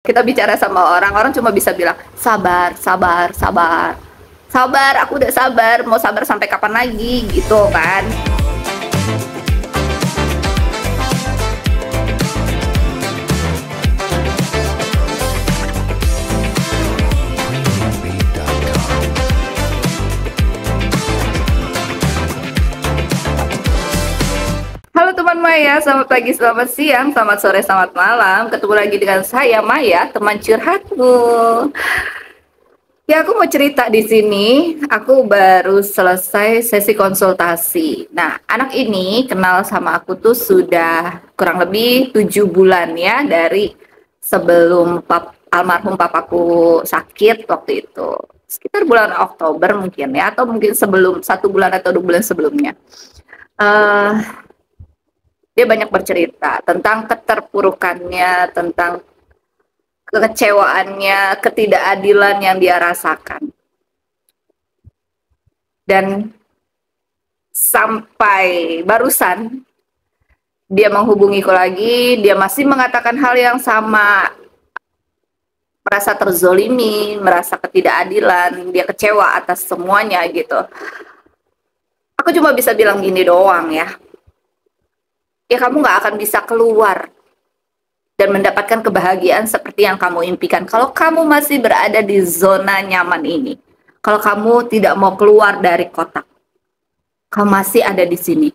Kita bicara sama orang, orang cuma bisa bilang, "Sabar, sabar, sabar. Sabar, aku udah sabar, mau sabar sampai kapan lagi?" Gitu kan. Halo teman Maya, selamat pagi, selamat siang, selamat sore, selamat malam. Ketemu lagi dengan saya Maya, teman curhatmu. Ya, aku mau cerita di sini. Aku baru selesai sesi konsultasi. Nah, anak ini kenal sama aku tuh sudah kurang lebih 7 bulan ya, dari sebelum almarhum papaku sakit waktu itu. Sekitar bulan Oktober mungkin ya, atau mungkin sebelum 1 bulan atau 2 bulan sebelumnya. Eh, Dia banyak bercerita tentang keterpurukannya, tentang kekecewaannya, ketidakadilan yang dia rasakan. Dan sampai barusan dia menghubungiku lagi, dia masih mengatakan hal yang sama, merasa terzolimi, merasa ketidakadilan, dia kecewa atas semuanya gitu. Aku cuma bisa bilang gini doang ya, kamu gak akan bisa keluar dan mendapatkan kebahagiaan seperti yang kamu impikan kalau kamu masih berada di zona nyaman ini. Kalau kamu tidak mau keluar dari kotak, kamu masih ada di sini.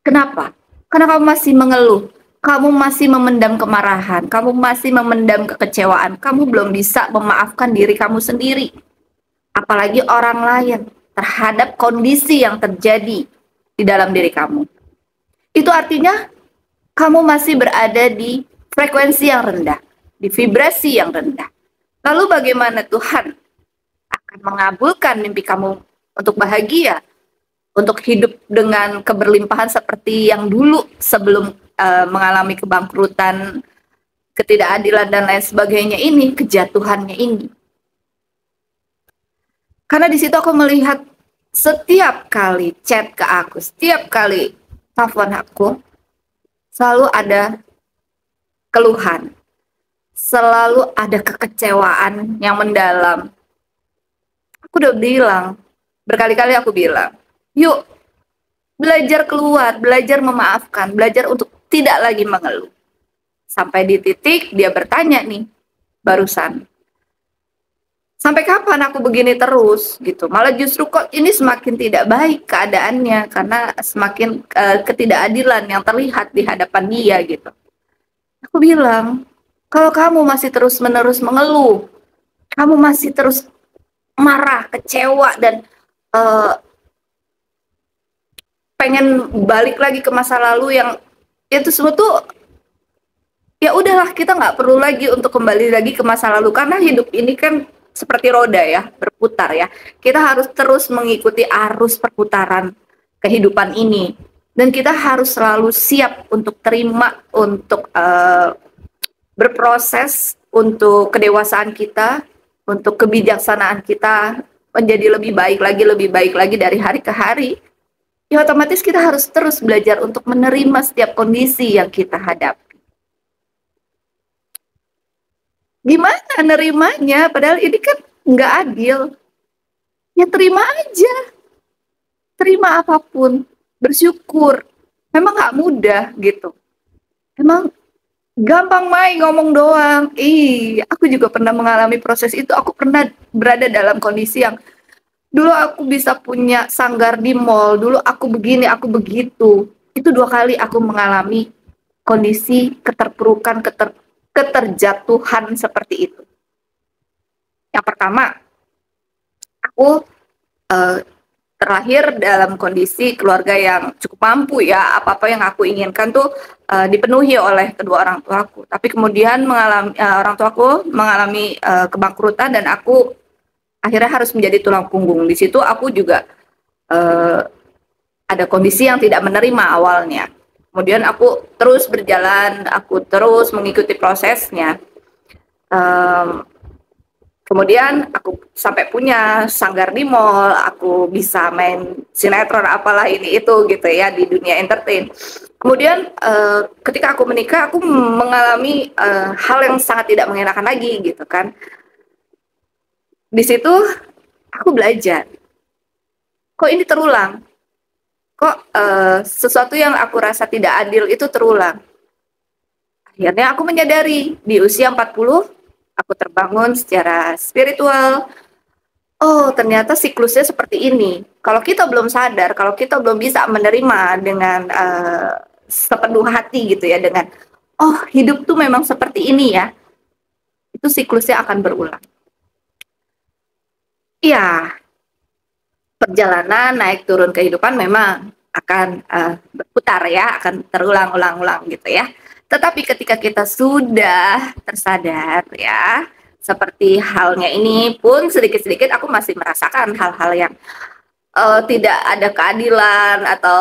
Kenapa? Karena kamu masih mengeluh, kamu masih memendam kemarahan, kamu masih memendam kekecewaan, kamu belum bisa memaafkan diri kamu sendiri, apalagi orang lain, terhadap kondisi yang terjadi di dalam diri kamu. Itu artinya kamu masih berada di frekuensi yang rendah, di vibrasi yang rendah. Lalu bagaimana Tuhan akan mengabulkan mimpi kamu untuk bahagia, untuk hidup dengan keberlimpahan seperti yang dulu sebelum mengalami kebangkrutan, ketidakadilan dan lain sebagainya ini, kejatuhannya ini. Karena di situ aku melihat setiap kali chat ke aku, setiap kali telepon aku, selalu ada keluhan, selalu ada kekecewaan yang mendalam. Aku udah bilang, berkali-kali aku bilang, yuk belajar keluar, belajar memaafkan, belajar untuk tidak lagi mengeluh. Sampai di titik dia bertanya nih, barusan, sampai kapan aku begini terus gitu. Malah justru kok ini semakin tidak baik keadaannya, karena semakin ketidakadilan yang terlihat di hadapan dia gitu. Aku bilang, kalau kamu masih terus-menerus mengeluh, kamu masih terus marah, kecewa, dan pengen balik lagi ke masa lalu yang itu semua tuh, ya udahlah, kita nggak perlu lagi untuk kembali lagi ke masa lalu, karena hidup ini kan seperti roda ya, berputar ya. Kita harus terus mengikuti arus perputaran kehidupan ini, dan kita harus selalu siap untuk terima, untuk berproses, untuk kedewasaan kita, untuk kebijaksanaan kita menjadi lebih baik lagi dari hari ke hari. Ya otomatis kita harus terus belajar untuk menerima setiap kondisi yang kita hadapi. Gimana nerimanya? Padahal ini kan nggak adil. Ya terima aja. Terima apapun. Bersyukur. Memang nggak mudah gitu. Emang gampang main ngomong doang. Aku juga pernah mengalami proses itu. Aku pernah berada dalam kondisi yang dulu aku bisa punya sanggar di mall, dulu aku begini, aku begitu. Itu 2 kali aku mengalami kondisi keterpurukan, keterjatuhan seperti itu. Yang pertama, aku terlahir dalam kondisi keluarga yang cukup mampu ya, apa-apa yang aku inginkan tuh dipenuhi oleh kedua orang tuaku. Tapi kemudian orang tuaku mengalami kebangkrutan, dan aku akhirnya harus menjadi tulang punggung. Di situ aku juga ada kondisi yang tidak menerima awalnya. Kemudian aku terus berjalan, aku terus mengikuti prosesnya. Kemudian aku sampai punya sanggar di mall, aku bisa main sinetron apalah ini itu gitu ya, di dunia entertain. Kemudian ketika aku menikah, aku mengalami hal yang sangat tidak mengenakan lagi gitu kan. Di situ aku belajar, kok ini terulang? Kok sesuatu yang aku rasa tidak adil itu terulang? Akhirnya aku menyadari di usia 40 aku terbangun secara spiritual. Oh, ternyata siklusnya seperti ini. Kalau kita belum sadar, kalau kita belum bisa menerima dengan sepenuh hati gitu ya, dengan oh hidup tuh memang seperti ini ya, itu siklusnya akan berulang. Iya, perjalanan naik turun kehidupan memang akan berputar ya, akan terulang-ulang-ulang gitu ya. Tetapi ketika kita sudah tersadar ya, seperti halnya ini pun sedikit-sedikit aku masih merasakan hal-hal yang tidak ada keadilan atau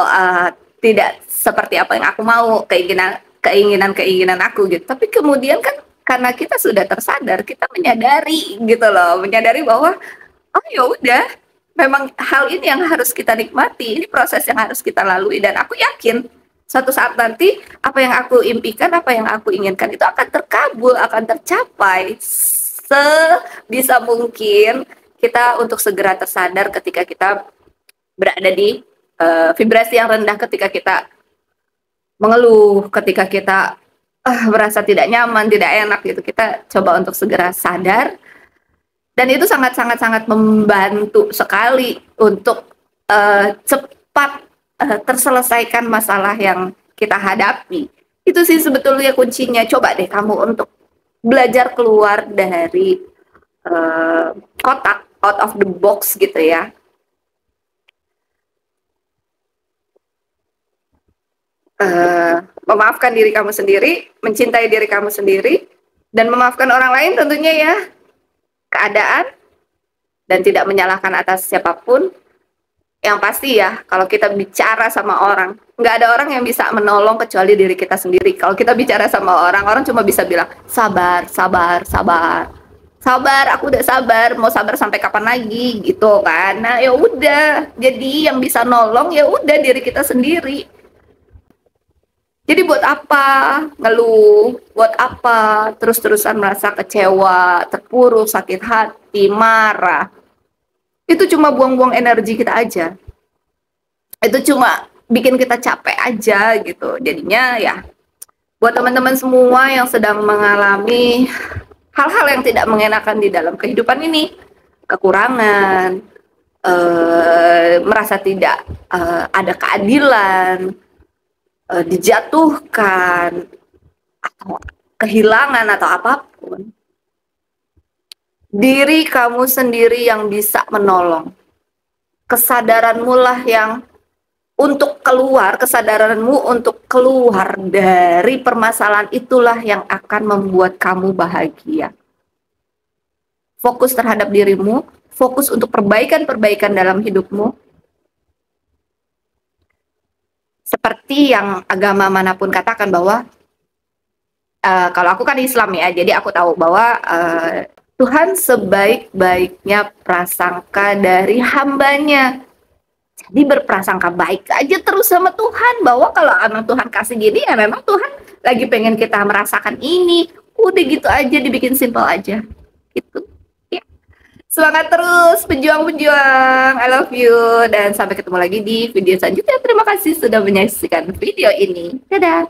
tidak seperti apa yang aku mau, keinginan aku gitu. Tapi kemudian kan karena kita sudah tersadar, kita menyadari gitu loh, menyadari bahwa oh ya udah, memang hal ini yang harus kita nikmati, ini proses yang harus kita lalui, dan aku yakin suatu saat nanti apa yang aku impikan, apa yang aku inginkan itu akan terkabul, akan tercapai sebisa mungkin kita untuk segera tersadar ketika kita berada di vibrasi yang rendah, ketika kita mengeluh, ketika kita merasa tidak nyaman, tidak enak gitu, kita coba untuk segera sadar. Dan itu sangat membantu sekali untuk cepat terselesaikan masalah yang kita hadapi. Itu sih sebetulnya kuncinya. Coba deh kamu untuk belajar keluar dari kotak, out of the box gitu ya. Memaafkan diri kamu sendiri, mencintai diri kamu sendiri, dan memaafkan orang lain tentunya ya, keadaan, dan tidak menyalahkan atas siapapun. Yang pasti ya, kalau kita bicara sama orang, nggak ada orang yang bisa menolong kecuali diri kita sendiri. Kalau kita bicara sama orang, orang cuma bisa bilang, sabar, sabar, sabar. Sabar, aku udah sabar, mau sabar sampai kapan lagi gitu kan. Nah, ya udah. Jadi yang bisa nolong ya udah diri kita sendiri. Jadi buat apa ngeluh, buat apa terus-terusan merasa kecewa, terpuruk, sakit hati, marah. Itu cuma buang-buang energi kita aja. Itu cuma bikin kita capek aja gitu. Jadinya ya buat teman-teman semua yang sedang mengalami hal-hal yang tidak mengenakan di dalam kehidupan ini, kekurangan, merasa tidak ada keadilan, dijatuhkan, atau kehilangan atau apapun, diri kamu sendiri yang bisa menolong. Kesadaranmu lah yang untuk keluar, kesadaranmu untuk keluar dari permasalahan itulah yang akan membuat kamu bahagia. Fokus terhadap dirimu, fokus untuk perbaikan-perbaikan dalam hidupmu. Seperti yang agama manapun katakan bahwa kalau aku kan Islam ya, jadi aku tahu bahwa Tuhan sebaik-baiknya prasangka dari hambanya. Jadi berprasangka baik aja terus sama Tuhan, bahwa kalau anak Tuhan kasih gini ya memang Tuhan lagi pengen kita merasakan ini. Udah gitu aja, dibikin simpel aja gitu ya. Semangat terus pejuang-pejuang, I love you, dan sampai ketemu lagi di video selanjutnya. Terima kasih sudah menyaksikan video ini, dadah.